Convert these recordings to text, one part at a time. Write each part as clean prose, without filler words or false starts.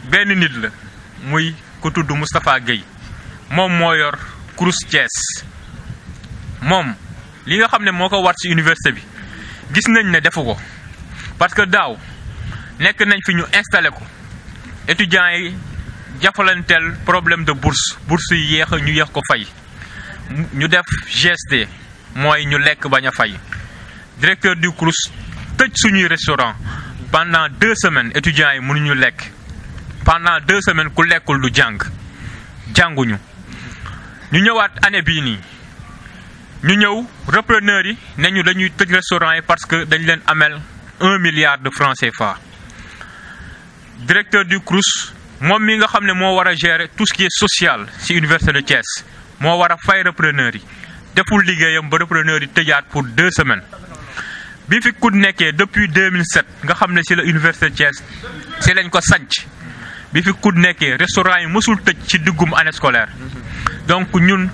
benn nit la muy ku tudd Moustapha Gueye moom moo yor Crous Thiès moom li nga xam ne moo ko war ci université bi gis nañ ne defu ko parce que daaw nekk nañ fi ñu installé ko étudiants yi jàppalanteel problème de bourse yi yéex ñu yéex ko fay ñu def GST mooy ñu lekk bañ a fay directeur du Crous tëj suñuy restaurant pendant 2 semaines étudiants yi mënuñu lekk pendant 2 semaines ku lekkul du jànguñu ñu ñëwaat année bii nii ñu ñëw repreneurs yi ne ñu dañuy tëj restaurant yi parce que dañ leen amel 1 milliard de francs CFA directeur du Crous moom mi nga xam ne moo war a gérer tout ce qui est social ci université de Thiès moo war a fay repreneurs yi deful liggéeyam ba repreneurs yi tëjaat pour 2 semaines bi fi COUD nekkee depuis 2007 nga xam ne ci la université de Thiès ci lañ ko sanc bi fi COUD nekkee restaurant yi mësul tëj ci diggum année scolaire donc ñun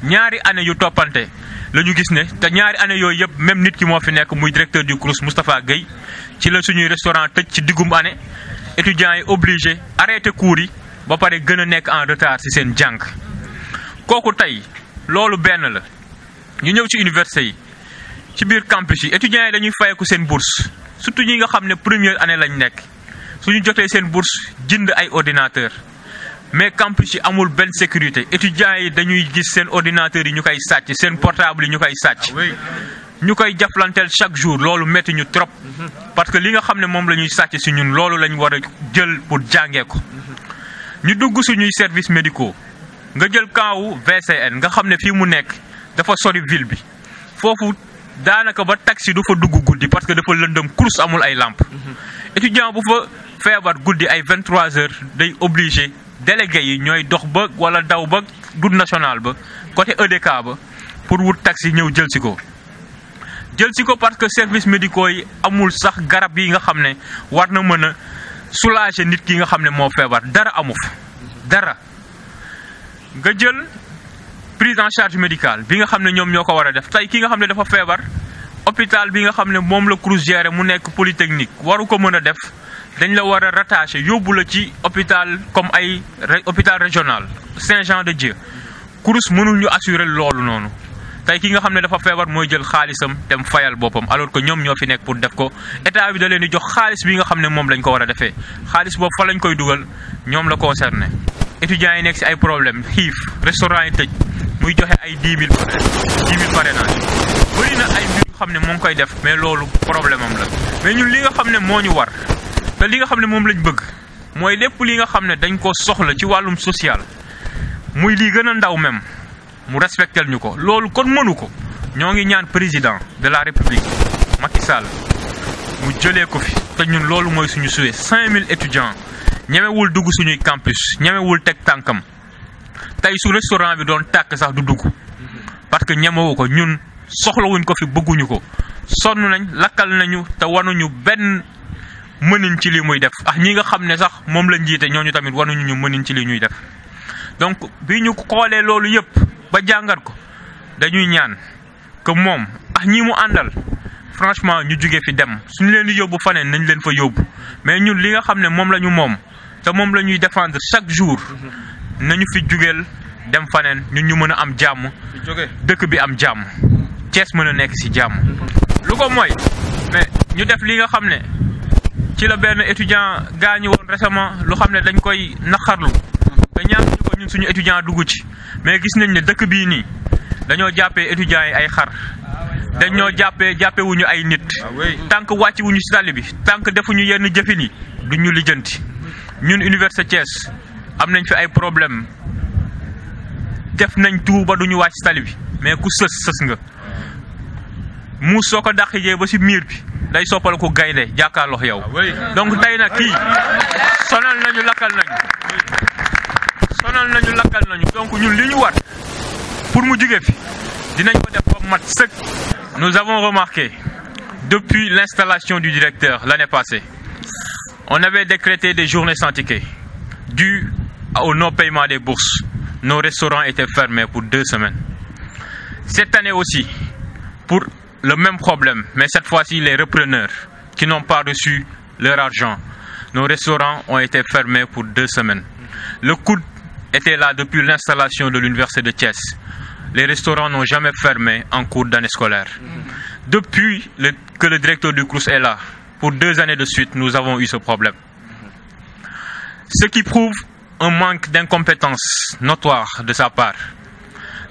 ñaari année yu toppante la ñu gis ne te ñaari année yooyu yëpp même nit ki moo fi nekk muy directeur du Crous Moustapha Gueye ci la suñuy restaurant tëj ci diggum année étudiants yi obligé arrêté cours yi ba pare gën a nekk en retard ci seen jàng kooku tey loolu benn la ñu ñëw ci université yi ci biir campus yi étudiants yi dañuy fayeku seen bourse surtout ñi nga xam ne première année lañ nekk suñu jotee seen bourse jënd ay ordinateur mais campus yi amul benn sécurité étudiants yi dañuy gis seen ordinateurs yi ñu koy sàcc seen portable yi ñu koy sàcc ñu koy jàppalanteel chaque jour loolu métti ñu trop parce que li nga xam ne moom la ñuy sàcc ci ñun loolu lañ war a jël pour jàngee ko ñu dugg suñuy services médicaux nga jël kaawu VCN nga xam ne fii mu nekk dafa sori ville bi foofu daanaka ba taxi du fa dugg guddi parce que dafa lëndëm Crous amul ay lampe étudiant bu fa feebar guddi ay 23h day obligé délégué yi ñooy dox ba wala daw ba route nationale ba côté EDK ba pour wut taxi ñëw jël si ko parce que services médicaux yi amul sax garab yi nga xam ne war na mën a soulager nit ki nga xam ne moo feebar dara amu fa dara nga jël prise en charge médicale bi nga xam ne ñoom ñoo ko war a def tey ki nga xam ne dafa feebar hôpital bi nga xam ne moom la Crous géré mu nekk polytechnique waru ko mën a def dañ la war a rattaché yóbbu la ci hôpital comme ay hôpital régional Saint-Jean-de-Dieu Crous mënul ñu assurer loolu noonu tey ki nga xam ne dafa feebar mooy jël xaalisam dem fayal boppam alors que ñoom ñoo fi nekk pour def ko état bi da leen di jox xaalis bi nga xam ne moom lañ ko war a defee xaalis boobu fa lañ koy dugal ñoom la concerné étudiants yi nekk ci ay problème xiif restaurant yi tëj muy joxe ay 10 000 parrainage bëri na ay mbir yu xam ne moo ngi koy def mais loolu problème am la mais ñun li nga xam ne moo ñu war te li nga xam ne moom lañ bëgg mooy lépp li nga xam ne dañ ko soxla ci wàllum social muy lii gën a ndaw même mu respectel ñu ko loolu kon mënu ko ñoo ngi ñaan président de la république Macky Sall mu jëlee ko fi te ñun loolu mooy suñu souhait 5000 étudiants ñemewul dugg suñuy campus ñemewul teg tànkam tey su restaurant bi doon tàkk sax du dugg parce que ñemewu ko ñun soxlawuñ ko fi bëgguñu ko sonn nañ lakkal nañu te wanuñu benn mëniñ ci li muy def ah ñi nga xam ne sax moom la njiite ñooñu tamit wanuñu ñu mëniñ ci li ñuy def donc bi ñu xoolee loolu yëpp ba jàngat ko dañuy ñaan que moom ah ñi mu àndal franchement ñu jugee fi dem suñu leen di yóbbu faneen nañ leen fa yóbbu mais ñun li nga xam ne moom la ñu moom te moom la ñuy défendre chaque jour nañu fi jugeel dem faneen ñun ñu mën a am jàmm dëkk bi am jàmm Thiès mën a nekk ci jàmm lu ko mooy mais ñu def li nga xam ne ci la benn étudiant gaañu woon récemment lu xam ne dañ koy naqarlu te ñaanuñu ko ñun suñu étudiant dugg ci mais gis nañ ne dëkk bii nii dañoo jàppee étudiants yi ay xar dañoo jàppewuñu ay nit tant que wàcc wuñu ci tali bi tant que defuñu yenn jëfin yi duñ ñu lijjanti ñun université Thiès am nañ fi ay problème def nañ tout ba duñu wàcc ci tali bi mais ku sës nga muus soo ko dàqijee ba ci miir bi day soppal ko gaynde jàkkaarloo yow donc tey nag kii sonal nañu lakkal nañu donc ñun li ñu war pour mu jóge fi dinañ ko def ba mat sëkk. Nous avons remarqué depuis l'installation du directeur l'année passée on avait décrété des journées sans ticket dues au non-paiement des bourses. Nos restaurants étaient fermés pour 2 semaines. Cette année aussi pour le même problème mais cette fois-ci les repreneurs qui n'ont pas reçu leur argent nos restaurants ont été fermés pour 2 semaines. Le coût était là depuis l'installation de l'université de Thiès. Les restaurants n'ont jamais fermé en cours d'année scolaire. Depuis que le directeur du CROUS est là, pour 2 années de suite, nous avons eu ce problème. Ce qui prouve un manque d'incompétence notoire de sa part.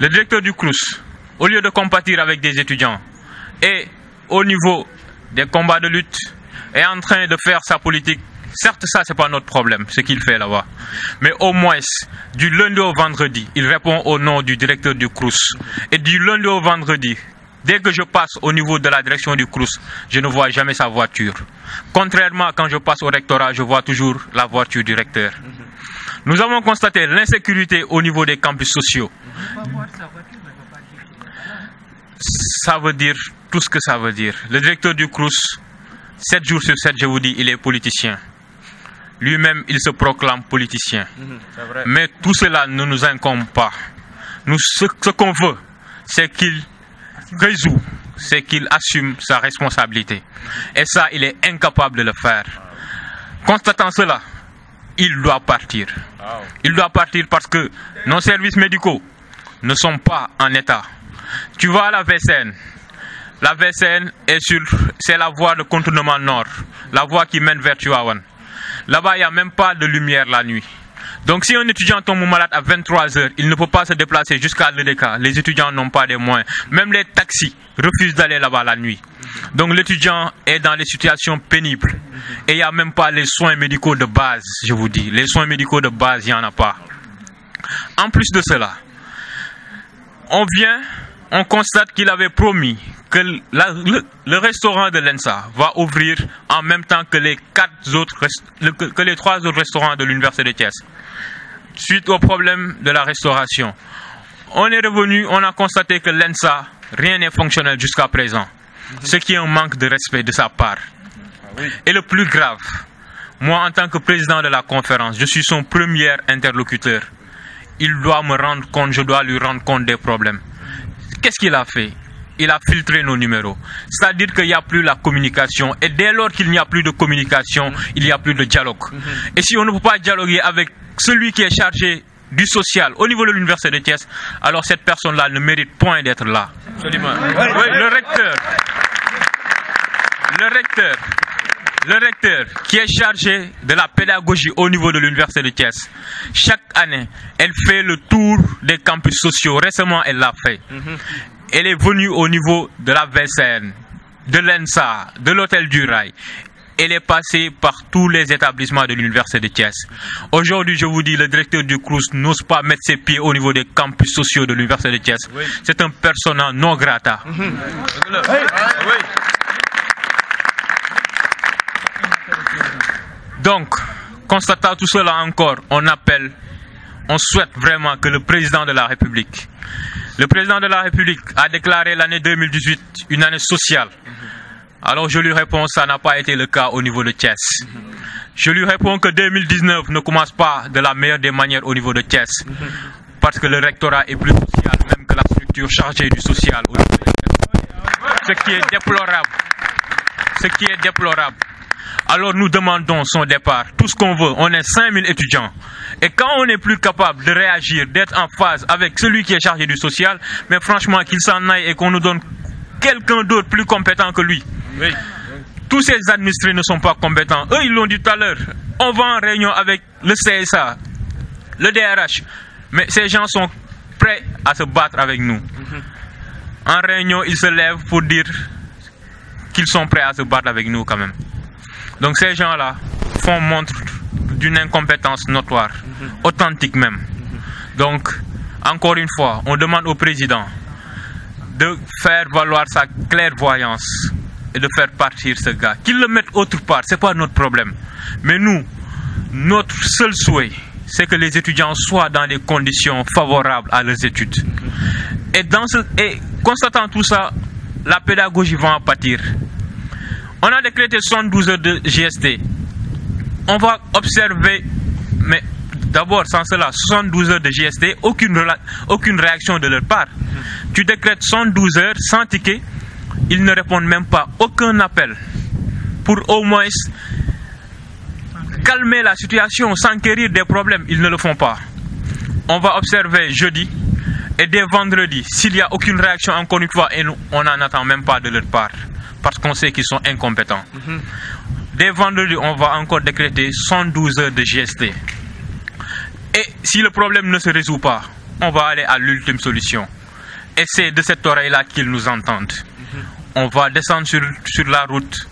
Le directeur du CROUS, au lieu de compatir avec des étudiants et au niveau des combats de lutte, est en train de faire sa politique. Certes, ça, ce n'est pas notre problème, ce qu'il fait là-bas. Mais au moins, du lundi au vendredi, il répond au nom du directeur du CROUS. Et du lundi au vendredi, dès que je passe au niveau de la direction du CROUS, je ne vois jamais sa voiture. Contrairement à quand je passe au rectorat, je vois toujours la voiture du recteur. Nous avons constaté l'insécurité au niveau des campus sociaux. Ça veut dire tout ce que ça veut dire. Le directeur du CROUS, 7 jours sur 7, je vous dis, il est politicien. Lui-même, il se proclame politicien. Mais tout cela ne nous incombe pas. Nous, ce qu'on veut, c'est qu'il résout, c'est qu'il assume sa responsabilité. Et ça, il est incapable de le faire. Constatant cela, il doit partir. Il doit partir parce que nos services médicaux ne sont pas en état. Tu vas à la VCN. La VCN c'est la voie de contournement nord, la voie qui mène vers Tivaouane. Là-bas, il n'y a même pas de lumière la nuit. Donc si un étudiant tombe malade à 23 h, il ne peut pas se déplacer jusqu'à l'EDK. Les étudiants n'ont pas les moyens. Même les taxis refusent d'aller là-bas la nuit. Donc l'étudiant est dans des situations pénibles. Et il n'y a même pas les soins médicaux de base, je vous dis. Les soins médicaux de base, il n'y en a pas. En plus de cela, on constate qu'il avait promis que le restaurant de l'ENSA va ouvrir en même temps que les 3 autres restaurants de l'université de Thiès. Suite au problème de la restauration, on est revenu, on a constaté que l'ENSA, rien n'est fonctionnel jusqu'à présent. Ce qui est un manque de respect de sa part. Et le plus grave, moi en tant que président de la conférence, je suis son premier interlocuteur. Il doit me rendre compte, je dois lui rendre compte des problèmes. Qu'est-ce qu'il a fait? Il a filtré nos numéros. C'est-à-dire qu'il n'y a plus la communication. Et dès lors qu'il n'y a plus de communication, il n'y a plus de dialogue. Et si on ne peut pas dialoguer avec celui qui est chargé du social au niveau de l'université de Thiès, alors cette personne-là ne mérite point d'être là. Absolument. Oui, le recteur qui est chargé de la pédagogie au niveau de l'université de Thiès, chaque année, elle fait le tour des campus sociaux. Récemment, elle l'a fait. Elle est venue au niveau de la VCN, de l'ENSA, de l'hôtel du Rail. Elle est passée par tous les établissements de l'université de Thiès. Aujourd'hui, je vous dis, le directeur du CROUS n'ose pas mettre ses pieds au niveau des campus sociaux de l'université de Thiès. Oui. C'est un persona non grata. Donc, constatant tout cela encore, on souhaite vraiment que le président de la République, a déclaré l'année 2018 une année sociale. Alors je lui réponds, ça n'a pas été le cas au niveau de Thiès. Je lui réponds que 2019 ne commence pas de la meilleure des manières au niveau de Thiès. Parce que le rectorat est plus social même que la structure chargée du social au niveau de Thiès. Ce qui est déplorable. Alors nous demandons son départ. Tout ce qu'on veut, on est 5000 étudiants. Et quand on n'est plus capable de réagir, d'être en phase avec celui qui est chargé du social, mais franchement qu'il s'en aille et qu'on nous donne quelqu'un d'autre plus compétent que lui. Oui. Tous ces administrés ne sont pas compétents. Eux, ils l'ont dit tout à l'heure. On va en réunion avec le CSA, le DRH. Mais ces gens sont prêts à se battre avec nous. En réunion, ils se lèvent pour dire qu'ils sont prêts à se battre avec nous quand même. Donc ces gens-là font montre d'une incompétence notoire, authentique même. Donc, encore une fois, on demande au président de faire valoir sa clairvoyance et de faire partir ce gars. Qu'il le mette autre part, ce n'est pas notre problème. Mais nous, notre seul souhait, c'est que les étudiants soient dans des conditions favorables à leurs études. Et constatant tout ça, la pédagogie va en pâtir. On a décrété 72 heures de GST. On va observer, mais d'abord sans cela, 72 heures de GST, aucune réaction de leur part. Tu décrètes 72 heures sans ticket, ils ne répondent même pas, aucun appel pour au moins calmer la situation, s'enquérir des problèmes. Ils ne le font pas. On va observer jeudi et dès vendredi, s'il n'y a aucune réaction encore une fois, et nous, on n'en attend même pas de leur part, parce qu'on sait qu'ils sont incompétents. Dès vendredi, on va encore décréter 112 heures de GST. Et si le problème ne se résout pas, on va aller à l'ultime solution. Et c'est de cette oreille-là qu'ils nous entendent. On va descendre sur la route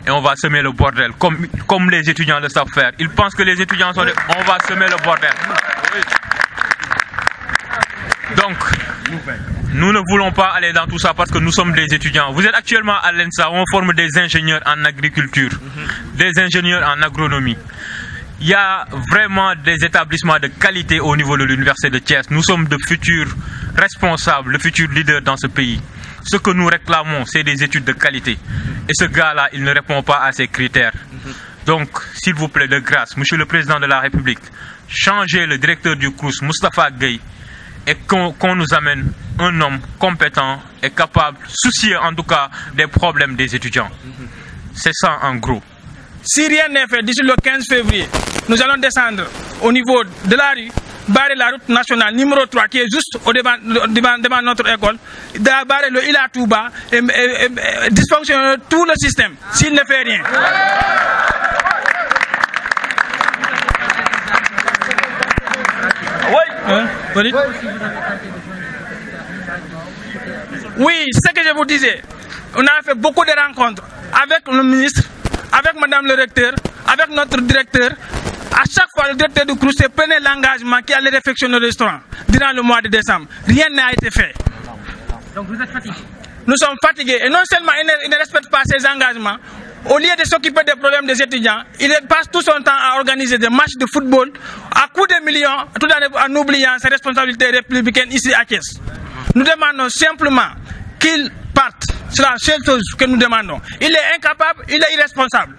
et on va semer le bordel, comme les étudiants le savent faire. Ils pensent que les étudiants sont... On va semer le bordel. Donc, nous ne voulons pas aller dans tout ça parce que nous sommes des étudiants. Vous êtes actuellement à l'ENSA, on forme des ingénieurs en agriculture, des ingénieurs en agronomie. Il y a vraiment des établissements de qualité au niveau de l'université de Thiès. Nous sommes de futurs responsables, de futurs leaders dans ce pays. Ce que nous réclamons, c'est des études de qualité. Et ce gars-là, il ne répond pas à ces critères. Donc, s'il vous plaît, de grâce, Monsieur le Président de la République, changez le directeur du CROUS, Moustapha Gueye, et qu'on nous amène un homme compétent et capable, soucieux en tout cas des problèmes des étudiants. C'est ça en gros. Si rien n'est fait d'ici le 15 février, nous allons descendre au niveau de la rue, barrer la route nationale numéro 3 qui est juste devant notre école, barrer le Ila Touba et dysfonctionner tout le système s'il ne fait rien. Oui, ce que je vous disais, on a fait beaucoup de rencontres avec le ministre, avec madame le recteur, avec notre directeur. À chaque fois, le directeur du CROUS prenait l'engagement qu'il allait réfectionner le restaurant durant le mois de décembre. Rien n'a été fait. Donc vous êtes fatigués? Nous sommes fatigués. Et non seulement il ne respecte pas ses engagements, au lieu de s'occuper des problèmes des étudiants, il passe tout son temps à organiser des matchs de football à coups de millions, tout en oubliant ses responsabilités républicaines ici à Thiès. Nous demandons simplement qu'il parte. C'est la seule chose que nous demandons. Il est incapable, il est irresponsable.